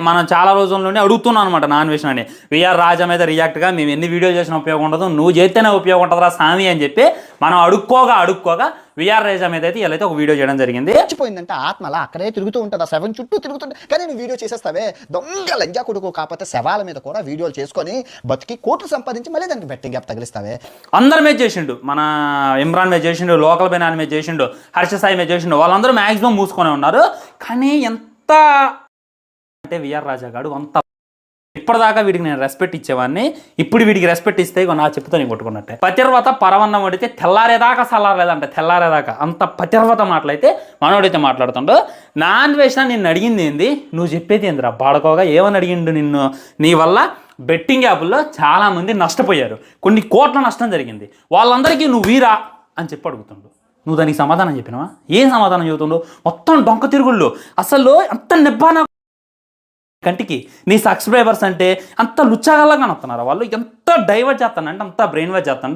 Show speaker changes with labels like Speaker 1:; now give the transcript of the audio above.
Speaker 1: మనం చాలా రోజుల నుండి అడుగుతున్నాం అనమాట నాన్ వెజ్ అని. విఆర్ రాజా మీద రియాక్ట్గా మేము ఎన్ని వీడియోలు చేసినా ఉపయోగం ఉండదు, నువ్వు చేస్తేనే ఉపయోగం ఉంటుందిరా సామి అని చెప్పి మనం అడుక్కోగా విఆర్ రాజా మీద అయితే ఇలా ఒక వీడియో చేయడం జరిగింది.
Speaker 2: చచ్చిపోయిందంటే ఆత్మలా అక్కడే తిరుగుతూ ఉంటుంది, ఆ శవం చుట్టూ తిరుగుతుంటే. కానీ నువ్వు వీడియో చేసేస్తావే దొంగ లంజా కొడుకు. కాకపోతే శవాల మీద కూడా వీడియోలు చేసుకొని బతికి కోట్లు సంపాదించి మళ్ళీ దానికి బెట్టింగ్ యాప్ తగిలిస్తావే.
Speaker 1: అందరి మీద చేసిండు, మన ఇమ్రాన్ మీద చేసిండు, లోకల్ బెనాన్ మీద చేసిండు, హర్ష సాయి మీద చేసిండు. వాళ్ళందరూ మ్యాక్సిమం మూసుకొని ఉన్నారు. కానీ ఎంత అంటే విఆర్ రాజా గారు అంత ఇప్పటిదాకా వీడికి నేను రెస్పెక్ట్ ఇచ్చేవాడిని, ఇప్పుడు వీడికి రెస్పెక్ట్ ఇస్తే నా చెప్తా నీ కొట్టుకున్నట్టే. పతిర్వత పరవన్నం వడితే తెల్లారేదాకా సలారేదంటే తెల్లారేదాకా అంత పతిర్వత మాటలైతే మనోడైతే మాట్లాడుతుండో. నాన్ వెజ్ నిన్ను అడిగింది ఏంది, నువ్వు చెప్పేది ఏందిరా బాడుకోగా, ఏమని అడిగిండు నిన్ను? నీ వల్ల బెట్టింగ్ యాప్ల్లో చాలామంది నష్టపోయారు, కొన్ని కోట్ల నష్టం జరిగింది, వాళ్ళందరికీ నువ్వు వీరా అని చెప్పి అడుగుతుండు. నువ్వు దానికి సమాధానం చెప్పినావా? ఏం సమాధానం చెబుతుండు? మొత్తం డొంక తిరుగుళ్ళు. అసలు అంత నిబ్బాన కంటికి నీ సబ్స్క్రైబర్స్ అంటే అంత లుచ్చాగల్లాగా వస్తున్నారు వాళ్ళు. ఎంత డైవర్ట్ చేస్తానంటే అంత బ్రెయిన్ వాష్ చేస్తాడు.